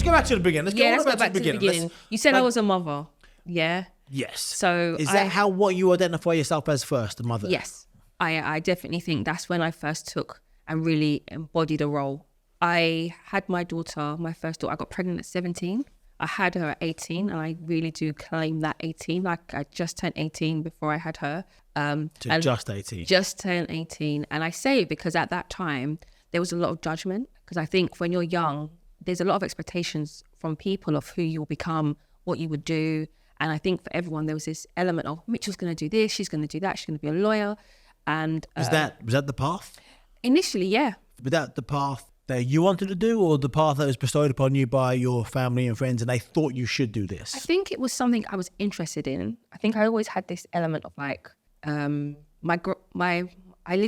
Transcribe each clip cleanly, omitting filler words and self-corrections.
go back to the beginning. Let's go back to the beginning. You said I was a mother. Yeah. Yes. So is that what you identify yourself as first, a mother? Yes. I definitely think that's when I first took and really embodied a role. I had my daughter, my first daughter. I got pregnant at 17. I had her at 18, and I really do claim that 18. Like, I just turned 18 before I had her. Just 18. Just turned 18. And I say it because at that time, there was a lot of judgment. Because I think when you're young, there's a lot of expectations from people of who you'll become, what you would do. And I think for everyone, there was this element of Mitchell's going to do this, she's going to do that, she's going to be a lawyer. And was that the path? Initially, yeah. Was that the path that you wanted to do, or the path that was bestowed upon you by your family and friends and they thought you should do this? I think it was something I was interested in. I think I always had this element of like, I lived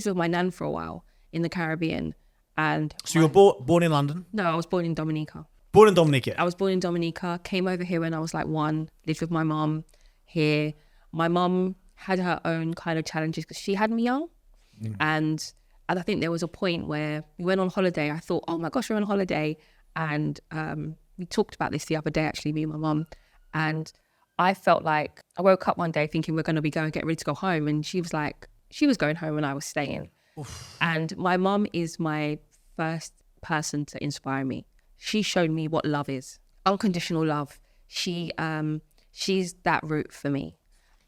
with my nan for a while in the Caribbean. And so you were born in London? No, I was born in Dominica. Born in Dominica? I was born in Dominica, came over here when I was like 1, lived with my mom here. My mom had her own kind of challenges because she had me young. And I think there was a point where we went on holiday. I thought, oh my gosh, we're on holiday. And we talked about this the other day, actually, me and my mom. And I felt like I woke up one day thinking we're going to be going, get ready to go home. And she was like, she was going home and I was staying. Oof. And my mom is my first person to inspire me. She showed me what love is, unconditional love. She's that route for me.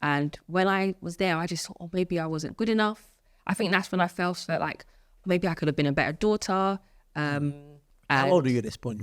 And when I was there, I just thought, oh, maybe I wasn't good enough. I think that's when I felt like maybe I could have been a better daughter. How old are you at this point?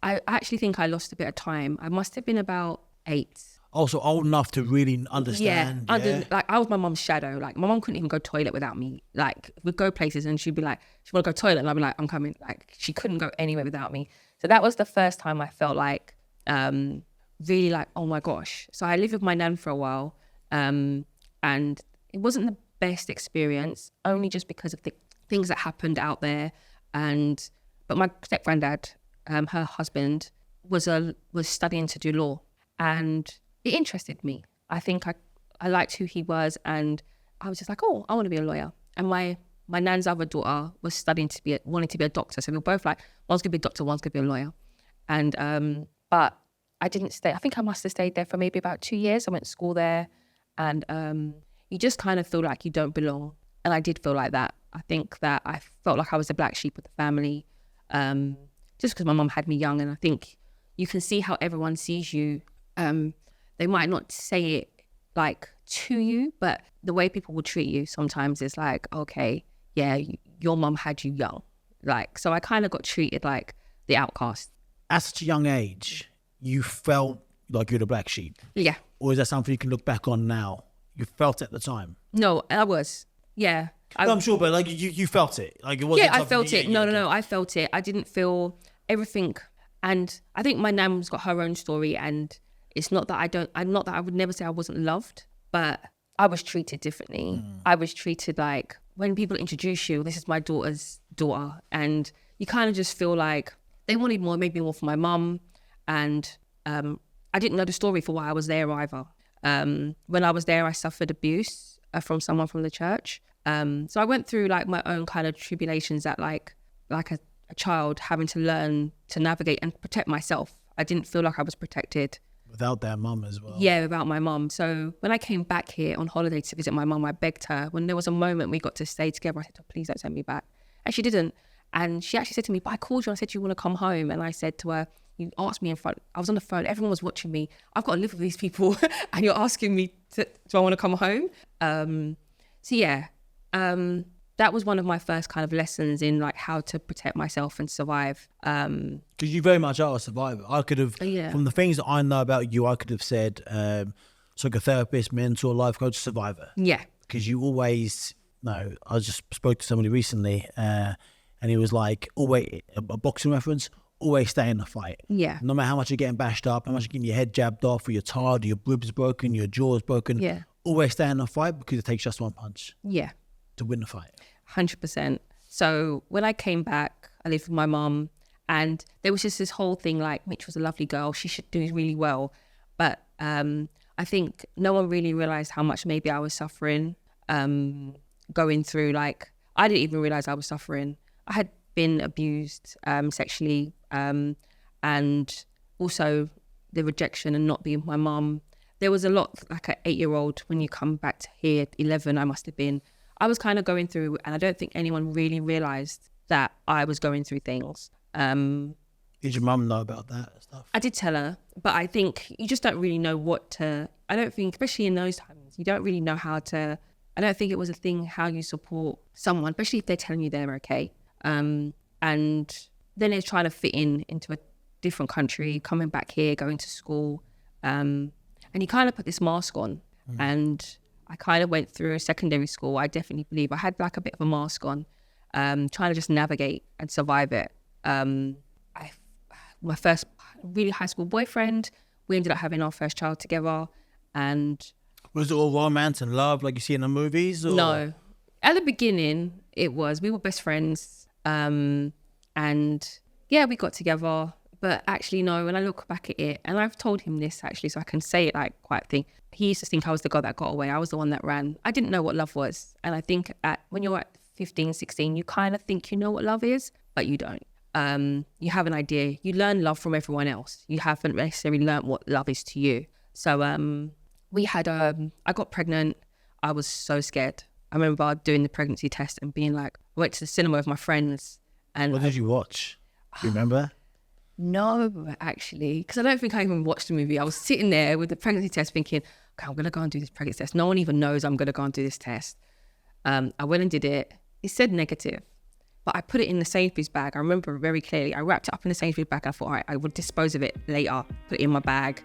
I actually think I lost a bit of time. I must have been about 8. Also old enough to really understand. Yeah. Like, I was my mom's shadow. Like, my mom couldn't even go toilet without me. Like, we'd go places and she'd be like, she want to go toilet, and I'd be like, I'm coming. Like, she couldn't go anywhere without me. So that was the first time I felt like really like, oh my gosh. So I lived with my nan for a while, and it wasn't the best experience, only just because of the things that happened out there. But my step granddad, her husband, was studying to do law, and it interested me. I think I liked who he was, and I was just like, oh, I want to be a lawyer. And my nan's other daughter was wanting to be a doctor. So we were both like, one's going to be a doctor, one's going to be a lawyer. And but I didn't stay. I think I must have stayed there for maybe about 2 years. I went to school there, and you just kind of feel like you don't belong. And I did feel like that. I think that I felt like I was the black sheep of the family, just because my mum had me young. And I think you can see how everyone sees you. They might not say it like to you, but the way people will treat you sometimes is like, okay, yeah, your mum had you young. Like, so I kind of got treated like the outcast. At such a young age, you felt like you're the black sheep? Yeah. Or is that something you can look back on now? You felt it at the time? No, I was. Yeah. I'm sure, but like you felt it. Like, it wasn't. Yeah, I felt it. No, I felt it. I didn't feel everything. And I think my nan's got her own story, and it's not that I would never say I wasn't loved, but I was treated differently. I was treated like, when people introduce you, this is my daughter's daughter, and you kind of just feel like they wanted more, maybe more for my mum. And I didn't know the story for why I was there either. When I was there, I suffered abuse from someone from the church. So I went through like my own kind of tribulations that like a child, having to learn to navigate and protect myself. I didn't feel like I was protected. Without their mum as well. Yeah, without my mum. So when I came back here on holiday to visit my mum, I begged her. When there was a moment we got to stay together, I said, oh, please don't send me back. And she didn't. And she actually said to me, but I called you and I said, you want to come home? And I said to her, you asked me in front. I was on the phone. Everyone was watching me. I've got to live with these people and you're asking me, do I want to come home? So yeah, that was one of my first kind of lessons in like how to protect myself and survive. Because you very much are a survivor. I could have, from the things that I know about you, I could have said psychotherapist, mentor, life coach, survivor. Yeah. Because you always, I just spoke to somebody recently and he was like, always, a boxing reference, always stay in the fight. Yeah. No matter how much you're getting bashed up, how much you're getting your head jabbed off, or you're tired, or your ribs broken, your jaw's broken. Yeah. Always stay in the fight, because it takes just one punch. Yeah. To win the fight. 100%. So when I came back, I lived with my mum, and there was just this whole thing like, Mitch was a lovely girl, she should do really well. But I think no one really realised how much maybe I was suffering, going through, like, I didn't even realise I was suffering. I had been abused sexually, and also the rejection and not being with my mum. There was a lot, like an 8-year-old, when you come back to here, 11 I must have been, I was kind of going through, and I don't think anyone really realised that I was going through things. Did your mum know about that stuff? I did tell her, but I think you just don't really know what to, I don't think, especially in those times, you don't really know how to, I don't think it was a thing how you support someone, especially if they're telling you they're okay. And then it's trying to fit into a different country, coming back here, going to school. And you kind of put this mask on. And I kind of went through a secondary school. I definitely believe I had like a bit of a mask on, trying to just navigate and survive it. My first really high school boyfriend, we ended up having our first child together. And was it all romance and love like you see in the movies? Or? No. At the beginning, we were best friends. And yeah, we got together. But actually, no, when I look back at it, and I've told him this actually, so I can say it like quite a thing. He used to think I was the girl that got away. I was the one that ran. I didn't know what love was. And I think when you're at 15, 16, you kind of think you know what love is, but you don't. You have an idea. You learn love from everyone else. You haven't necessarily learned what love is to you. So we had, I got pregnant. I was so scared. I remember doing the pregnancy test and being like, I went to the cinema with my friends. And what did you watch? Do you remember? No, actually, because I don't think I even watched the movie. I was sitting there with the pregnancy test thinking, okay, I'm going to go and do this pregnancy test. No one even knows I'm going to go and do this test. I went and did it. It said negative, but I put it in the Sainsbury's bag. I remember very clearly. I wrapped it up in the Sainsbury's bag. I thought, all right, I would dispose of it later, put it in my bag.